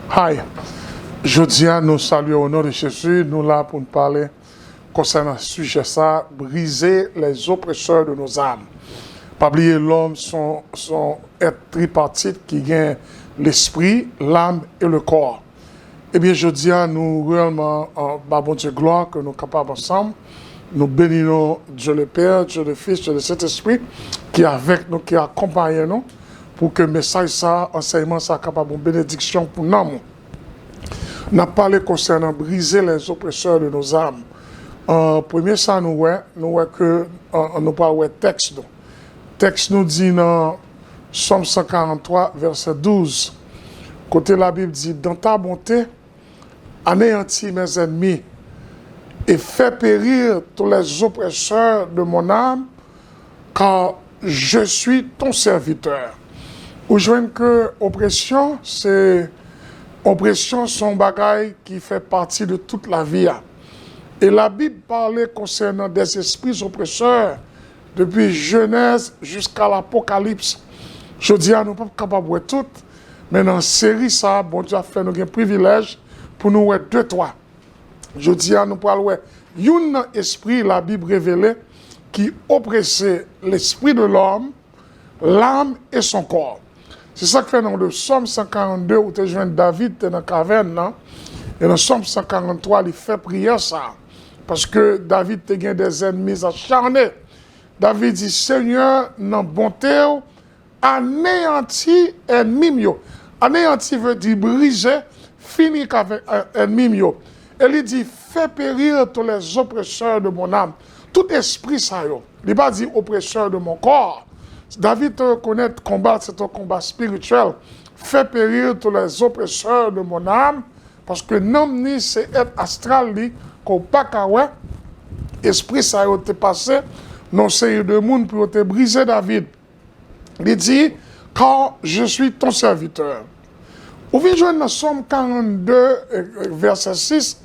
Hi, jeudi, nous saluons au nom de Jésus. Nous là pour nous parler concernant ce sujet ça, briser les oppresseurs de nos âmes. Pas oublier l'homme son être tripartite qui gagne l'esprit, l'âme et le corps. Eh bien, jeudi, nous réellement, bon Dieu gloire que nous sommes capables ensemble. Nous bénissons Dieu le Père, Dieu le Fils, Dieu le Saint-Esprit qui est avec nous, qui accompagne nous pour que le message, ça, enseignement, ça capable de bénédiction pour nous. On a parlé concernant briser les oppresseurs de nos âmes. Premier, ça, nous voyons que nous parlons de texte. Le texte nous dit dans Somme 143, verset 12, côté la Bible dit, dans ta bonté, anéantis mes ennemis et fais périr tous les oppresseurs de mon âme, car je suis ton serviteur. Vous voyez que oppression, c'est son bagage qui fait partie de toute la vie. Et la Bible parlait concernant des esprits oppresseurs depuis Genèse jusqu'à l'Apocalypse. Je dis à nous pas capables de voir tout, mais dans la série, ça, bon Dieu a fait nous un privilège pour nous voir deux, trois. Je dis à nous parler un esprit, la Bible révélée, qui oppressait l'esprit de l'homme, l'âme et son corps. C'est ça que fait dans le Somme 142 où tu joins David dans la caverne, non? Et dans le Somme 143, il fait prier ça. Parce que David a des ennemis acharnés. David dit, Seigneur, dans bonté, anéanti ennemi. Anéanti veut dire briser, finir avec ennemi. Et il dit, fais périr tous les oppresseurs de mon âme. Tout esprit, ça, il va dire oppresseur de mon corps. David te reconnaît que combat, c'est un combat spirituel. Fais périr tous les oppresseurs de mon âme, parce que non, c'est être astral, qu'on pas qu'à ouais. Esprit, ça a été passé, non, c'est de monde pour te briser David. Il dit, quand je suis ton serviteur. Au milieu de Somme 42, verset 6,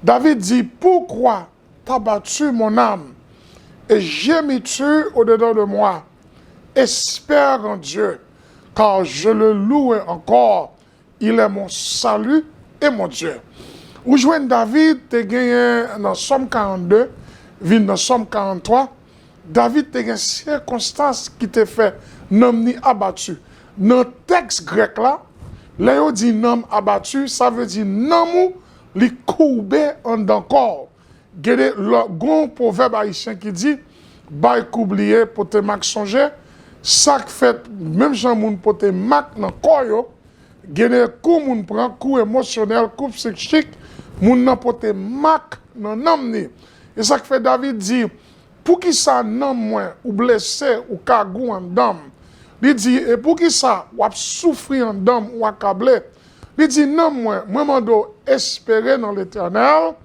David dit, pourquoi t'as battu mon âme et gémis-tu au-dedans de moi? Espère en Dieu, car je le loue encore. Il est mon salut et mon Dieu. Où joigne David, te gagné dans Somme 42, vient dans Somme 43. David te gagné circonstance qui te fait nom ni abattu. Dans le texte grec là, là dit nom abattu, ça veut dire nom li courbé en d'un corps. Il y a un proverbe haïtien qui dit, bail coublier pour te marquer songer. Ça fait, même si on peut te marquer dans le corps, il y a des coups qu'on prend, coups émotionnels, coups psychiques, on peut te marquer dans l'âme. Et ça fait David dit, pour qui ça non moins, ou blessé, ou cagou en dame, il dit, et pour qui ça, ou souffrir en dame, ou accablé, il dit, non moins, moi, je dois espérer dans l'Éternel,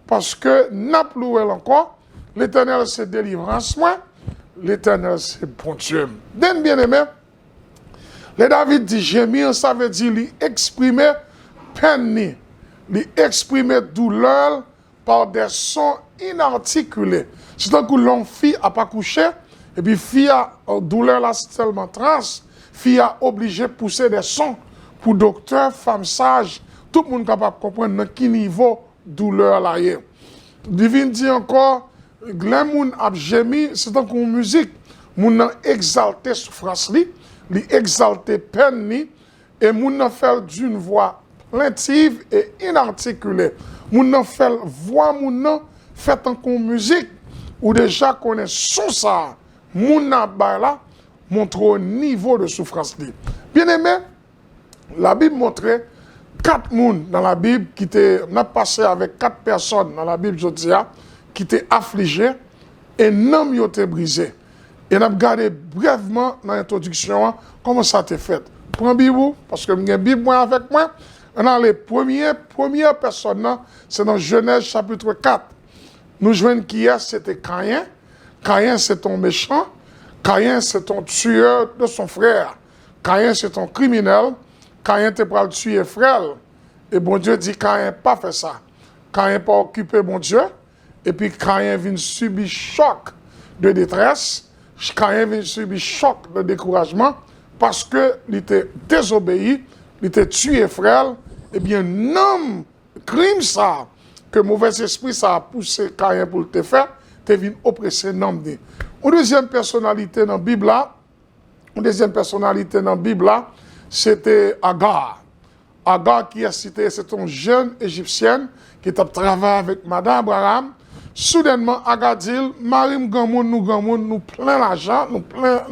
parce que n'a plus encore, l'Éternel c'est délivrance, moi. L'Éternel, c'est bon Dieu. Bien aimé, le David dit gémir, ça veut dire lui exprimer peine, lui exprimer douleur par des sons inarticulés. C'est tant que l'homme fille n'a pas couché, et puis fille a douleur là, c'est tellement trans, fille a obligé de pousser des sons pour docteur, femme sage, tout le monde capable de comprendre dans quel niveau douleur là est. Divine dit encore, les gens a gémi, c'est donc une musique. Moun a exalté souffrance li, exalté peine li, et moun a fait d'une voix plaintive et inarticulée. Moun a fait voix moun a fait en musique, ou déjà connaît son ça. Moun a là montre au niveau de souffrance li. Bien aimé, la Bible montrait 4 moun dans la Bible qui n'a passé avec 4 personnes dans la Bible Jodia, qui étaient affligés et non ils étaient brisés. Et on a regardé brièvement dans l'introduction comment ça a été fait. Prends Bible, parce que j'ai Bible avec moi. On a les premières personnes, c'est dans Genèse chapitre 4. Nous jouons qui est, c'était Caïn. Caïn, c'est ton méchant. Caïn, c'est ton tueur de son frère. Caïn, c'est ton criminel. Caïn, t'es pour le tuer frère. Et bon Dieu dit, Caïn pas fait ça. Caïn pas occupé bon Dieu. Et puis Caïn vient subir choc de détresse, Caïn vient subir choc de découragement parce qu'il était désobéi, il était tué frère eh bien, non, crime ça, que mauvais esprit ça a poussé Caïn pour te faire, te vient oppresser non. Une deuxième personnalité dans la Bible là, c'était Agar. Agar qui a cité, c'est une jeune égyptienne qui a travaillé avec Madame Abraham. Soudainement, Agar dit, Marim Gamoun, nous plein d'argent, nous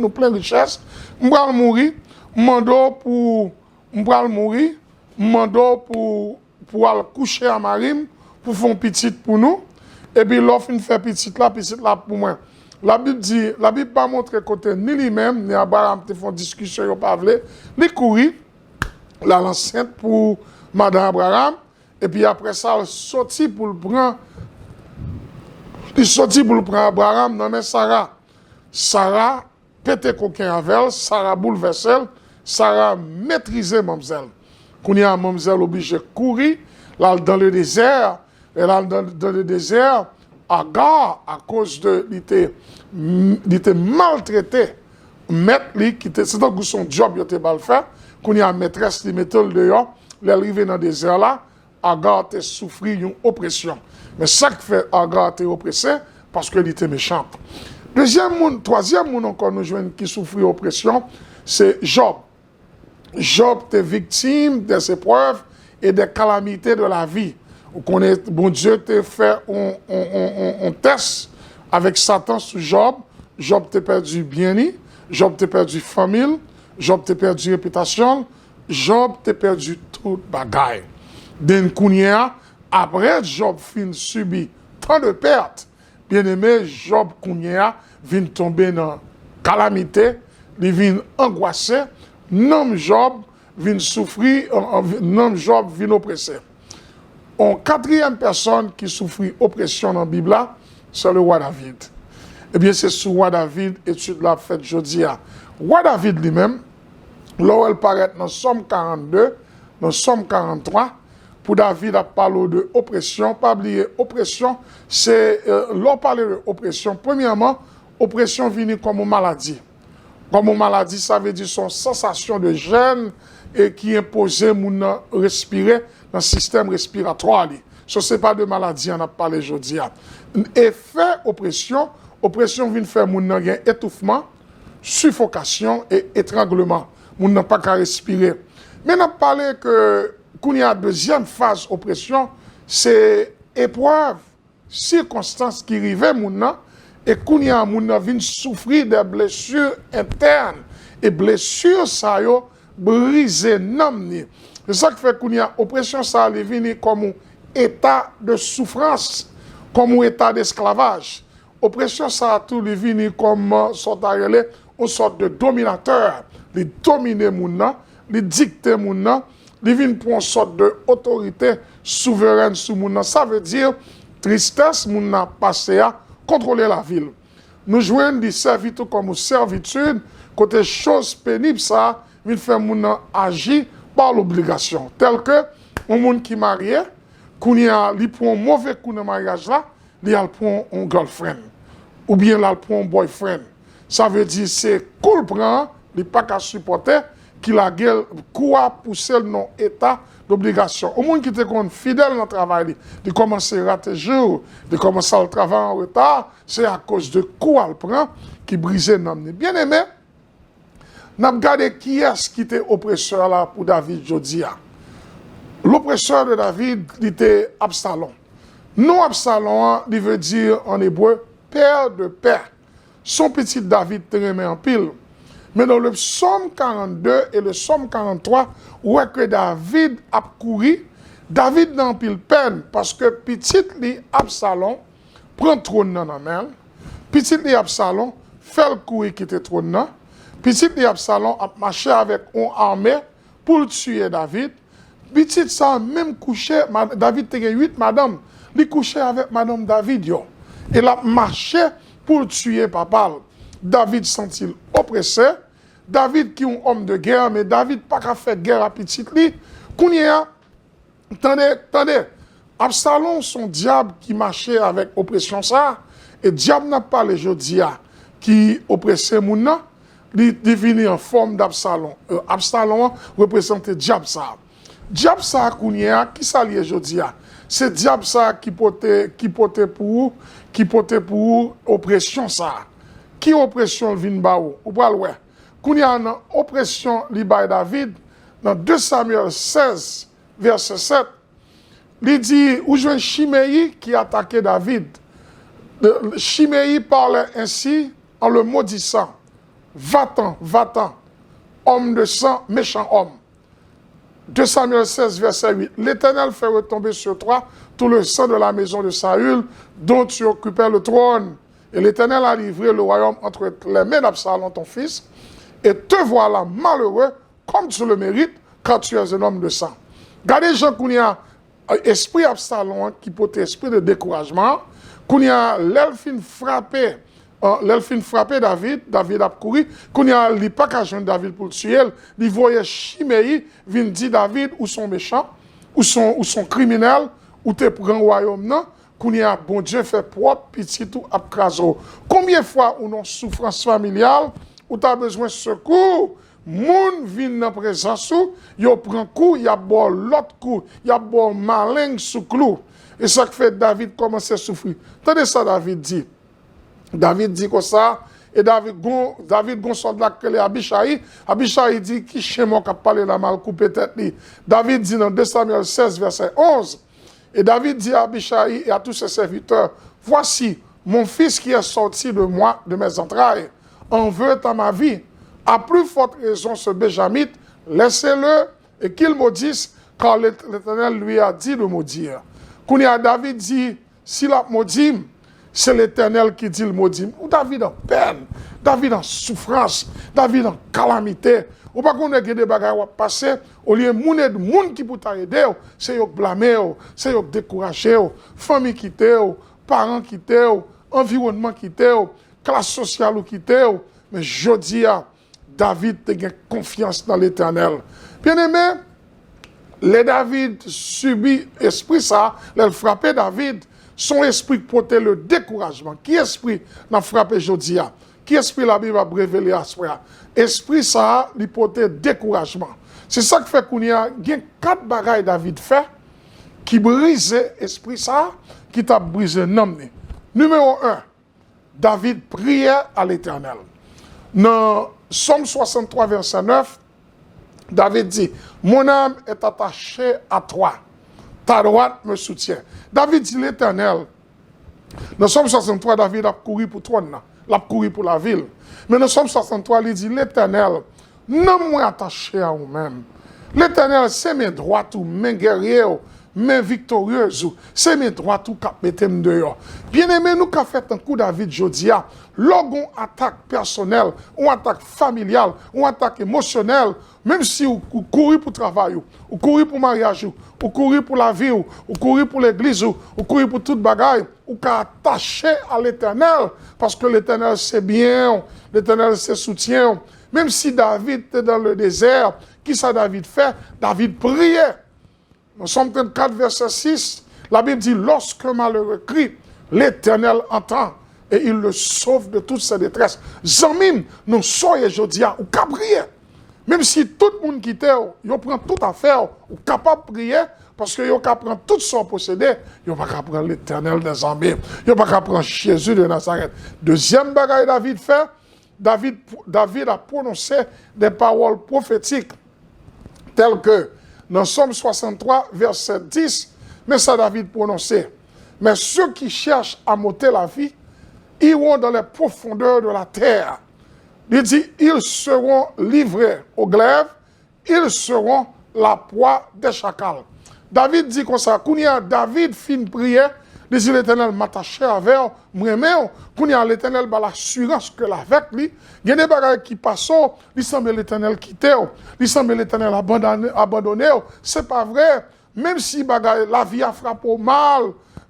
plein de richesse, m'bral mourir, m'mando pour aller coucher à Marim, pour faire une petite pour nous, et puis l'offre une fait petite là pour moi. La Bible pas montré côté ni lui-même, ni Abraham te font discussion, yo pas vle, li courir l'enceinte pour Madame Abraham, et puis après ça, il sorti pour le prendre Abraham, non mais Sarah pète coquin avec elle, Sarah bouleverse elle, Sarah maîtrisait mamzelle. Quand il y a mamzelle obligé de courir, là dans le désert, et là dans le désert, Agar, à cause de l'était maltraité, maître lui qui était, c'est donc son job il était mal fait, quand il y a maîtresse qui mettait le dehors, l'arrivée dans le désert là, Agar a souffert une oppression. Mais ça qui fait Agar était oppressé parce qu'elle était méchante. Troisième monde encore nous jouons qui souffrit oppression, c'est Job. Job était victime des épreuves et des calamités de la vie. Vous connaissez, bon Dieu t'a fait un test avec Satan sur Job. Job t'a perdu bien-être, Job t'a perdu famille, Job t'a perdu réputation, Job t'a perdu toute bagaille. D'un kounia, après Job fin subi tant de pertes, bien aimé, Job kounia vient tomber dans calamité, il vient angoissé, non Job vient souffrir, non Job vient oppressé. En quatrième personne qui souffrit oppression dans la Bible, c'est le roi David. Eh bien, c'est sur le roi David, étude la faite jeudi. Roi David lui-même, là où elle paraît dans Somme 42, dans Somme 43, pour David a parlé de oppression. Pas oublier, oppression, c'est, l'on parle de oppression. Premièrement, oppression vient comme une maladie. Comme une maladie, ça veut dire son sensation de gêne et qui imposait mon respirer dans le système respiratoire. Ce n'est pas de maladie, on a parlé aujourd'hui. Effet oppression vient faire mon étouffement, suffocation et étranglement. Mon n'a pas qu'à respirer. Mais on a parlé que quand il y a deuxième phase oppression, c'est épreuve, circonstances qui arrivent mon et quand il y a mon vient souffrir des blessures internes et blessures ça yo briser namni. C'est ça qui fait qu'il y a oppression, ça vient comme un état de souffrance, comme un état d'esclavage. Oppression, ça a tout vient comme une sorte de dominateur. Il domine les gens, il dicte les gens, il vient pour une sorte d'autorité souveraine sur les gens. Ça veut dire tristesse, les gens passé à contrôler la ville. Nous jouons des servitudes comme servitude, côté chose pénible, ça vient faire les gens agir par l'obligation. Tel que un monde qui est marié, quand il prend un mauvais coup de mariage là, il prend un girlfriend. Ou bien il prend un boyfriend. Ça veut dire c'est cool prend, il pas qu'à supporter qu'il a gueule quoi pousser non état d'obligation. Au monde qui était fidèle dans le travail, il commence à rater jour, il commence à travailler en retard, c'est à cause de quoi il prend qui brisait l'âme. Bien aimé, nous avons regardé qui est-ce qui était oppresseur là pour David Jodia. L'oppresseur de David, il était Absalom. Non Absalom, il veut dire en hébreu père de père. Son petit David te remet en pile. Mais dans le psaume 42 et le psaume 43, où est que David a couru, David n'a pile peine parce que petit li Absalom prend le trône dans la main. Petit li Absalom fait le courir qui était trône là. Petit li Absalom a marché avec une armée pour tuer David. Petit ça même couché, David te 8 madame, il couché avec madame David yo. Il a marché pour tuer papa. David sentit oppressé. David qui est un homme de guerre, mais David pas qu'à faire guerre à petit li. Kounia, attendez, Absalom son diable qui marchait avec oppression ça, et diable n'a pas les jodia qui oppressait mouna, il est venu en forme d'Absalom. Absalom représentait diable ça. Diable ça kounya qui ça lié jodi a. C'est diable ça qui pote pour oppression ça. Qui oppression vinn ba ou pral wè. Kounya nan oppression li bay David dans 2 Samuel 16 verset 7. Il dit où je Chiméi qui attaquait David. Chiméi parlait ainsi en le maudissant. Va-t'en, va-t'en, homme de sang, méchant homme. 2 Samuel 16, verset 8. L'Éternel fait retomber sur toi tout le sang de la maison de Saül, dont tu occupais le trône. Et l'Éternel a livré le royaume entre les mains d'Absalom, ton fils. Et te voilà malheureux, comme tu le mérites, quand tu es un homme de sang. Regardez, Jean, qu'on y a esprit Absalom qui peut être esprit de découragement, qu'on y a l'elfine frappé. L'elfine frappé David a couru, qu'on y a li pas qu'à joindre David pour le tuer, il voyait Chiméi, vient dire David ou son méchant, ou son criminel, ou te prend royaume non, qu'on y a bon Dieu fait propre, petit tout abcraso. Combien de fois ou non souffrance familiale, ou tu as besoin de secours, moun vient dans présence ou, yo prend coup, y a bon l'autre coup, y a bon malin sous clou. Et ça que fait David commence à souffrir. Tenez ça David dit. David dit comme ça, et David gon soldat que les Abishai dit qui chez moi qui a parlé la mal coupé tête li. David dit dans 2 Samuel 16 verset 11, et David dit à Abishai et à tous ses serviteurs, voici mon fils qui est sorti de moi, de mes entrailles, en veut à ma vie. À plus forte raison ce Béjamite, laissez-le et qu'il maudisse, car l'Éternel lui a dit de maudire. Quand David dit, s'il a maudit, c'est l'Éternel qui dit le maudit. Ou David en peine, David en souffrance, David en calamité. Ou pas qu'on ait des bagages à passer, au lieu de monde qui peut t'aider, c'est yo blâmer, c'est yo décourager, famille quitter, parents quitter, environnement quitter, classe sociale quitter. Mais je dis à David a confiance dans l'Éternel. Bien aimé, les David subit esprit ça, les frappé David. Son esprit portait le découragement. Qui esprit n'a frappé Jodia? Qui esprit la Bible a révélé à ce moment? Esprit ça, il portait découragement. C'est ça qui fait qu'il y a 4 bagailles David fait qui brisent esprit ça, qui t'a brisé l'homme. Numéro 1, David priait à l'Éternel. Dans Somme 63, verset 9, David dit, mon âme est attachée à toi. Ta droite me soutient. David dit l'Éternel. Dans Somme 63, David a couru pour toi, il a couru pour la ville. Mais dans Somme 63, il dit l'Éternel, non moi attaché à vous-même. L'Éternel, c'est mes droites ou mes guerriers, mes victorieuses, c'est mes droites ou qui mettent dehors. Bien aimé, nous qui fait un coup David Jodia, logon attaque personnelle, ou attaque familiale, ou attaque émotionnelle, même si vous courez pour le travail, vous courez pour le mariage, vous courez pour la vie, vous courez pour l'église, vous courez pour toute bagaille, vous attaché à l'Éternel, parce que l'Éternel c'est bien, l'Éternel c'est soutien. Même si David était dans le désert, qui ça David fait? David priait. Dans Somme 34, verset 6, la Bible dit, lorsque malheureux crie, l'Éternel entend et il le sauve de toute sa détresse. Zamim, nous soyez jodia ou qu'à prier. Même si tout le monde quitte, il prend toute affaire, ou capable de prier, parce que il prend tout son possédé, il va pas prendre l'Éternel des armées, il va pas prendre Jésus de Nazareth. Deuxième bagaille David fait, David a prononcé des paroles prophétiques telles que dans Somme 63, verset 10, mais ça David prononçait. Mais ceux qui cherchent à m'ôter la vie iront dans les profondeurs de la terre. Il dit, ils seront livrés au glaive, ils seront la proie des chacals. David dit comme ça, quand David fin prier, il dit l'Éternel m'attaché avec moi-même, quand l'Éternel a l'assurance que avec lui, il y a des bagages qui passent, il semble l'Éternel quitter, il semble l'Éternel abandonner, c'est pas vrai. Même si la vie a frappé au mal,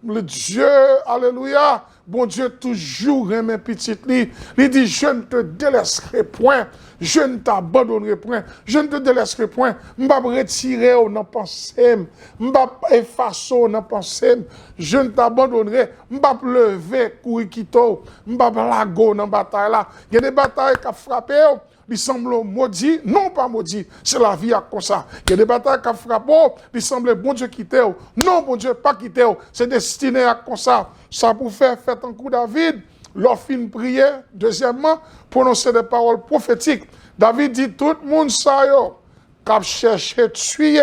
le Dieu, alléluia, bon Dieu toujours aimé petite li. Il dit, je ne te délaisserai point, je ne t'abandonnerai point, je ne te délaisserai point. Je ne vais pas retirer ou non penser, je ne vais pas effacer ou non penser, je ne t'abandonnerai, je ne vais pas lever, courir quitter, je ne vais pas lago dans la bataille là. Il y a des batailles qui ont frappé, il semble maudit, non pas maudit, c'est la vie comme ça. Il y a des batailles qui frappent, il semble bon Dieu quitter, non bon Dieu pas quitter, c'est destiné à comme ça. Ça pour faire un coup David, leur fin prier, deuxièmement, prononcer des paroles prophétiques. David dit tout le monde ça yo, qui cherche tuer,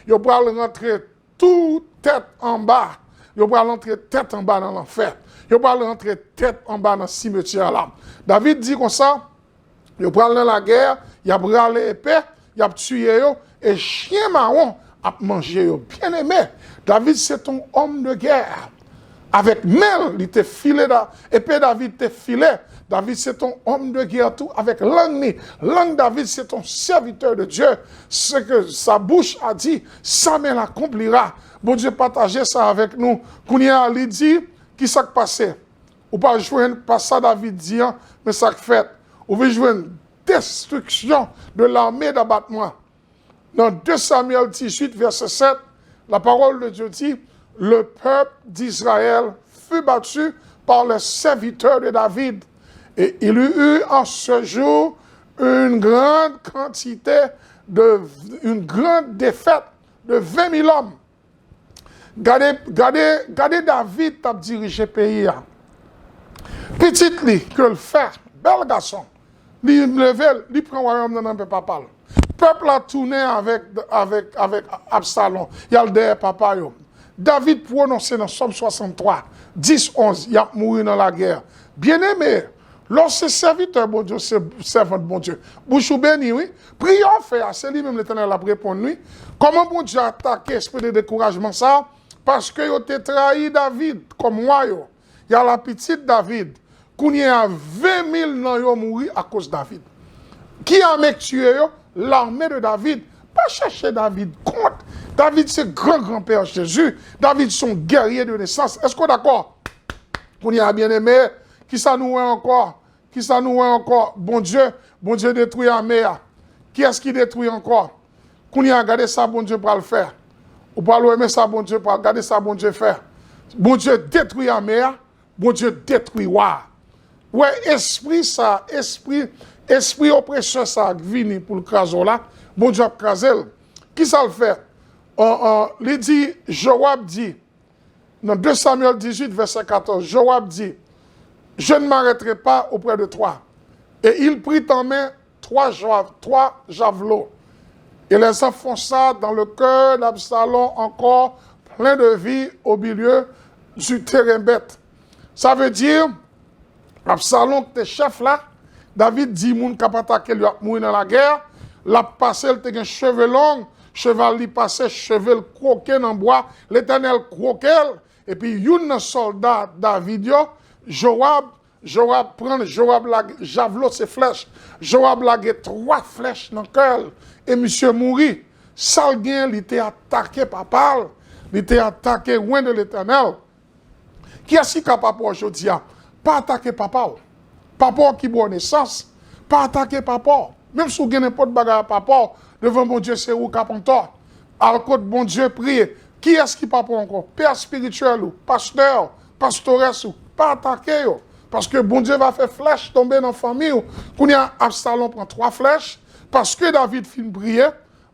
yo va rentrer tout tête en bas, yo va rentrer tête en bas dans l'enfer. Yo va rentrer tête en bas dans le cimetière là. David dit comme ça, yo va dans la guerre, il a brûlé épée, il a tué yo, et chien marron a mangé yo. Bien aimé, David c'est un homme de guerre. Avec Mel, il te filé, épée David te filé. David c'est un homme de guerre tout, avec langue. Langue David c'est un serviteur de Dieu. Ce que sa bouche a dit, sa main l'accomplira. Bon Dieu partageait ça avec nous. Kounia lui dit, qui s'est passé? Ou pas jouer pas ça David dit, mais ça fait. Ou veut jouer une destruction de l'armée d'abattement. Dans 2 Samuel 18, verset 7, la parole de Dieu dit, le peuple d'Israël fut battu par les serviteurs de David. Et il y eut en ce jour une grande défaite de 20 000 hommes. Gardez David qui a dirigé le pays. Petite li, que le fait, bel garçon, il levé, il prend le royaume dans un peu papa. Le peuple a tourné avec Absalom. Il y a le derrière papa. David prononcé dans Somme 63, 10-11, il a mouru dans la guerre. Bien-aimé, lorsque serviteur bon Dieu, servant de bon Dieu, bouche béni, oui, prions fait, c'est lui-même l'Éternel a répondu, oui. Comment bon Dieu a attaqué l'esprit de découragement ça? Parce que vous avez trahi David, comme moi, il y a la petite David, qu'il y a 20 000 gens mouru à cause de David. Qui a tué l'armée de David? Pas chercher David contre. David, c'est grand-grand-père Jésus. David, son guerrier de naissance. Est-ce qu'on est d'accord? Qu'on y a bien aimé. Qui ça nous est encore? Qui ça nous est encore? Bon Dieu détruit l'armée. Qui est-ce qui détruit encore? Qu'on y a regardé ça, bon Dieu pour le faire. Ou pas aimer ça, bon Dieu pour regarder ça, bon Dieu faire. Bon Dieu détruit l'armée. Bon Dieu détruit wa. Ouais, esprit oppresseur ça vini pour le craser là. Bon Dieu a crasé. Qui ça le fait? Il dit, Joab dit, dans 2 Samuel 18, verset 14, Joab dit, je ne m'arrêterai pas auprès de toi. Et il prit en main 3 javelots. Et les enfonça dans le cœur d'Absalom encore plein de vie au milieu du terrain bête. Ça veut dire, Absalom, tes chefs là, David dit, moun kap attaqué lui a mouru dans la guerre, l'a passé, il te un cheveux long, cheval li passé, cheveux croqué dans bois, l'Éternel croqué, et puis un soldat David, Joab la javelot ses flèches, Joab lagué 3 flèches dans le cœur, et monsieur mourit. Salguin, il était attaqué par Paul, il était attaqué loin de l'Éternel. Qui est-ce qui est capable aujourd'hui? Pas attaquer papa. Papa qui boit naissance, pas attaquer papa. Même si vous avez n'importe bagarre papa, devant mon Dieu, c'est où capantor. Alors, quand bon Dieu prie, qui est-ce qui papa encore? Père spirituel ou pasteur, pastoresse ou pas attaquer. Parce que bon Dieu va faire flèche tomber dans la famille. Quand il y a Absalom prend 3 flèches, parce que David finit prier,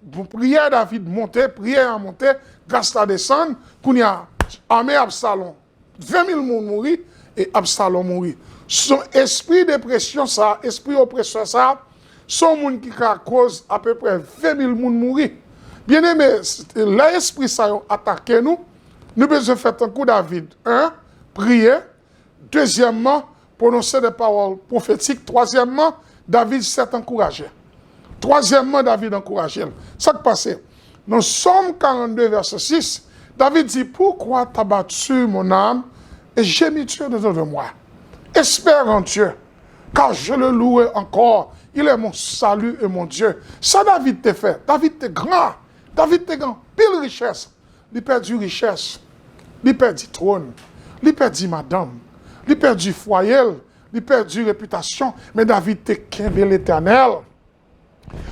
vous priez David monter, prier à monter, grâce à descendre, quand il y a armée Absalom, 20 000 personnes mourir et Absalom mourir. Son esprit de pression, ça, esprit oppresseur, ça, son monde qui cause à peu près 20 000 personnes mourir. Bien aimé, l'esprit ça a attaqué nous. Nous devons faire un coup David. 1, prier. Deuxièmement, prononcer des paroles prophétiques. Troisièmement, David s'est encouragé. Troisièmement, David encouragé. Ça qui passe. Dans Somme 42, verset 6, David dit, pourquoi t'as battu mon âme et j'ai mis Dieu dedans de moi? Espère en Dieu, car je le loue encore. Il est mon salut et mon Dieu. Ça, David t'a fait. David t'es grand. David t'es grand. Pile richesse. Il perdu richesse. Il perdu trône. Il perdu madame. Il perdu foyer. Il perdu réputation. Mais David t'es qu'un l'Éternel.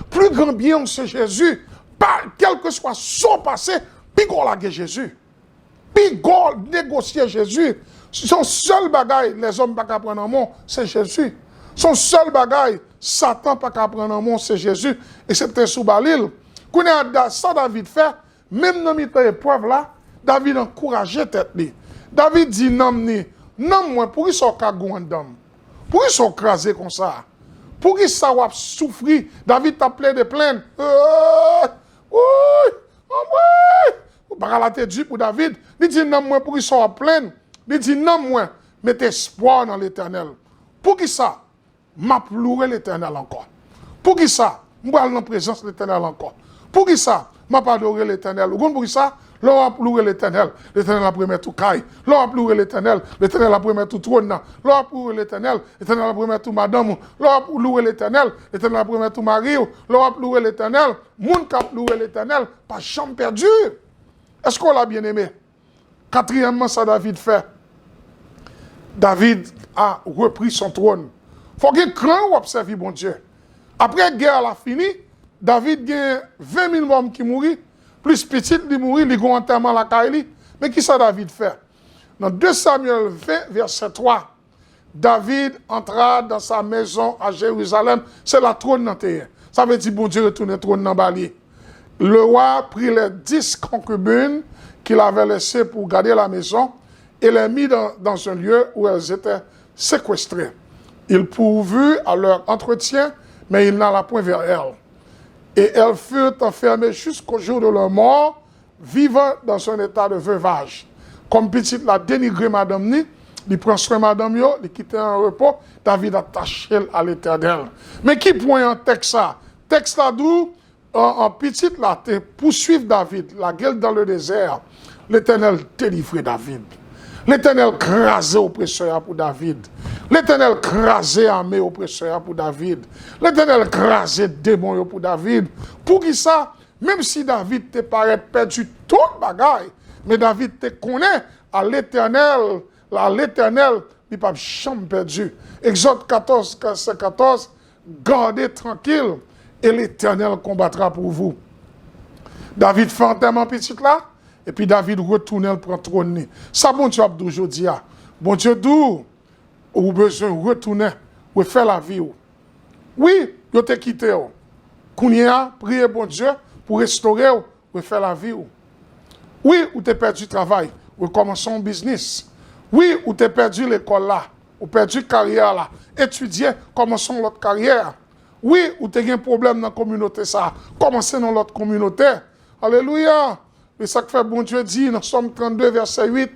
Plus grand bien, c'est Jésus. Quel que soit son passé, puis qu'on l'a Jésus. Puis qu'on négocier Jésus. Son seul bagaille, les hommes ne peuvent pas prendre en mot, c'est Jésus. Son seul bagaille, Satan pas qu'à prendre un monde, c'est Jésus, et c'était sous Balil. Quand ça David fait, même dans cette épreuve là, David encourageait tête li. David dit non moi pour qu'ils soient cagouan d'homme. Pour qu'ils soient crasés comme ça. Pour qu'ils soient souffrir, David t'a plein de plaintes. Oui. Par la tête pour David, il dit non moi pour qu'ils soient plein. Il dit non moi, mettez espoir dans l'Éternel. Pour qui ça? M'a pleuré l'Éternel encore. Pour qui ça? Moi dans la présence de l'Éternel encore. Pour qui ça? M'a pas adoré l'Éternel. Pour qui ça? L'on a pleuré l'Éternel. L'Éternel a pris tout caille. L'on a pleuré l'Éternel. L'Éternel a pris tout trône. L'on a pleuré l'Éternel. L'Éternel a pris tout madame. L'on a pleuré l'Éternel. L'Éternel a pris tout mari. L'on a pleuré l'Éternel. Moun qui a pleuré l'Éternel. Pas chambre perdue. Est-ce qu'on l'a bien aimé? Quatrièmement, ça David fait. David a repris son trône. Faut qu'il craint ou observer bon Dieu. Après la guerre a fini, David a 20 000 hommes qui mourent, plus petit, ils mourent, ils ont enterrement la caille. Mais qui ça David fait? Dans 2 Samuel 20, verset 3, David entra dans sa maison à Jérusalem. C'est la trône dans terre. Ça veut dire bon Dieu retourne le trône dans Bali. Le roi prit les 10 concubines qu'il avait laissées pour garder la maison et les mit dans un lieu où elles étaient séquestrées. Il pourvut à leur entretien, mais il n'alla point vers elles. Et elles furent enfermées jusqu'au jour de leur mort, vivant dans un état de veuvage. Comme petite la dénigré madame ni, il prend soin madame yo, il quitte un repos, David attaché à l'Éternel. Mais qui point en texte ça? Texte là d'où en petite là, te poursuivre David, la guerre dans le désert, l'Éternel délivrait David. L'Éternel crasait oppresseur pour David. L'Éternel crasait armée oppresseur pour David. L'Éternel crasait démon pour David. Pour qui ça? Même si David te paraît perdu tout le bagaille, mais David te connaît à l'Éternel. L'Éternel, il n'est pas jamais perdu. Exode 14, verset 14, gardez tranquille et l'Éternel combattra pour vous. David fait enterrement petit là. Et puis David retourne pour le trône. Ça, bon Dieu, aujourd'hui. Bon Dieu, d'où vous besoin de retourner, ou faire la vie. Oui, vous te quitté. Kounia, priez bon Dieu pour restaurer ou faire la vie. Oui, vous te perdu le travail, ou commencer un business. Oui, vous te perdu l'école là, ou perdu la carrière là. Étudier, commençons l'autre carrière. Oui, vous avez un problème dans la communauté ça, commencez dans l'autre communauté. Alléluia. Et ça que fait bon Dieu dit dans Somme 32, verset 8,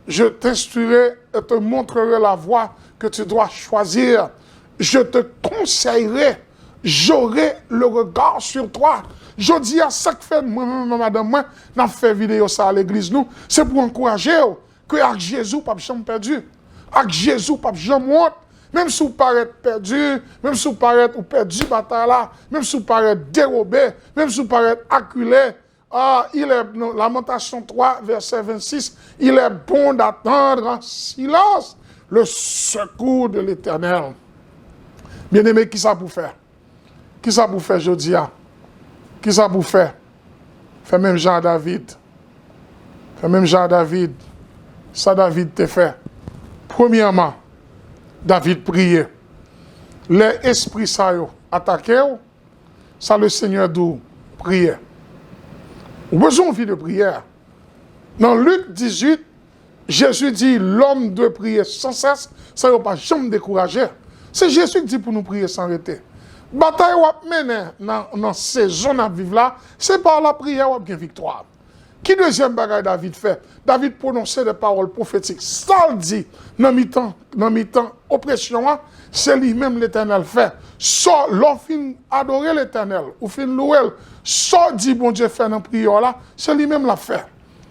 je t'instruirai et te montrerai la voie que tu dois choisir. Je te conseillerai, j'aurai le regard sur toi. Je dis à ça que fait moi-même, madame, moi, n'a fait vidéo ça à l'église, nous, c'est pour encourager que avec Jésus, pas de jamais perdu. Avec Jésus, pas de jamais honte. Même si vous paraissez perdu, même si vous paraissez perdu bataille là, même si vous paraissez dérobé, même si vous paraissez acculé, il est, Lamentation 3, verset 26, il est bon d'attendre en silence le secours de l'Éternel. Bien-aimé, qui ça pour faire? Qui ça pour faire, Jodia? Qui ça pour faire? Fait même Jean David. Fait même Jean David. Ça David te fait. Premièrement, David priait. Les esprits ça attaquaient, ça le Seigneur d'où priait. Ou besoin de vie de prière. Dans Luc 18, Jésus dit, l'homme doit prier sans cesse, ça ne va pas jamais décourager. C'est Jésus qui dit pour nous prier sans arrêter. Bataille ou mener dans ces zones à vivre là, c'est par la prière ou bien victoire. Qui deuxième bagaille David fait? David prononçait des paroles prophétiques. Ça le dit, dans mi-temps oppression, c'est lui-même l'Éternel fait. Soit l'offre adorer l'Éternel, ou fin louer, soit dit bon Dieu fait dans la prière là, c'est lui-même l'a fait.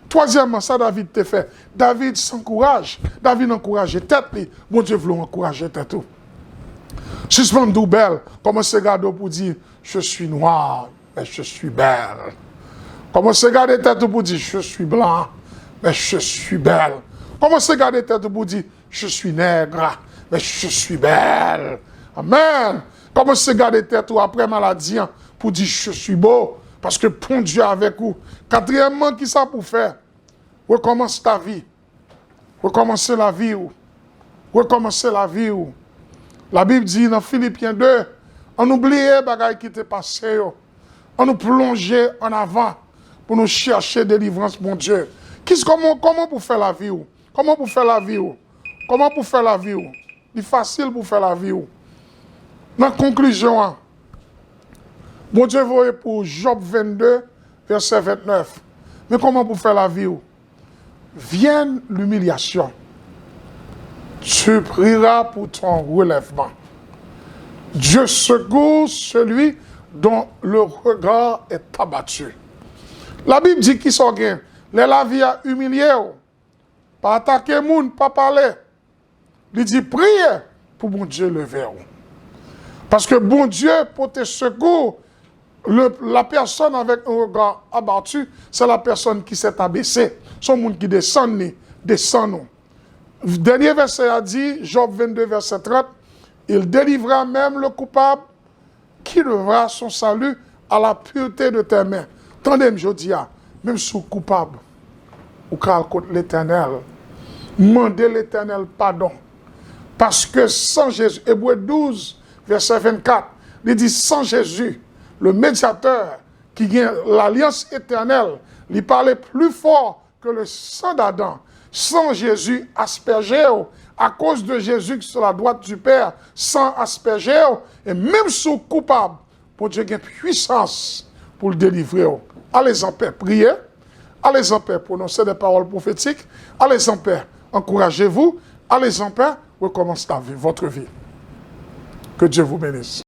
Troisièmement, ça David te fait. David s'encourage. David encourage tête. Bon Dieu veut encourager tête tout. Suspendez belle. Comment se garder pour dire je suis noir, mais je suis belle. Comment se garder tête pour dire je suis blanc, mais je suis belle. Comment se garder tête pour dire je suis nègre, mais je suis belle. Amen. Comment se garder tête après maladie pour dire je suis beau, parce que bon Dieu avec vous. Quatrièmement, qui ça pour faire? Recommence ta vie. Recommencer la vie. Recommencer la vie. La Bible dit dans Philippiens 2, on oublie les bagailles qui étaient passées, on nous plongeait en avant pour nous chercher délivrance, mon Dieu. Comment pour faire la vie? Comment pour faire la vie? Comment pour faire la vie? C'est facile pour faire la vie. Dans conclusion, bon Dieu voyait pour Job 22, verset 29. Mais comment pour faire la vie? Vienne l'humiliation. Tu prieras pour ton relèvement. Dieu secourt celui dont le regard est abattu. La Bible dit qu'il s'en gagne. La vie a humilié. Pas attaquer moun, pas parler. Il dit priez pour bon Dieu lever. Parce que bon Dieu, pour te secours, la personne avec un regard abattu, c'est la personne qui s'est abaissée. Son monde qui descend, descend. Le dernier verset a dit, Job 22, verset 30, il délivra même le coupable qui devra son salut à la pureté de tes mains. Tendez-moi, je dis, même sous coupable, ou car contre l'Éternel, demandez l'Éternel pardon. Parce que sans Jésus, Hébreux 12, verset 24, il dit sans Jésus, le médiateur qui gagne l'alliance éternelle, il parlait plus fort que le sang d'Adam. Sans Jésus aspergé, à cause de Jésus qui est sur la droite du Père, sans aspergé, et même sous coupable, pour Dieu a puissance pour le délivrer. Allez en paix, priez. Allez en paix, prononcez des paroles prophétiques. Allez en paix, encouragez-vous. Allez en paix, recommencez votre vie. Que Dieu vous bénisse.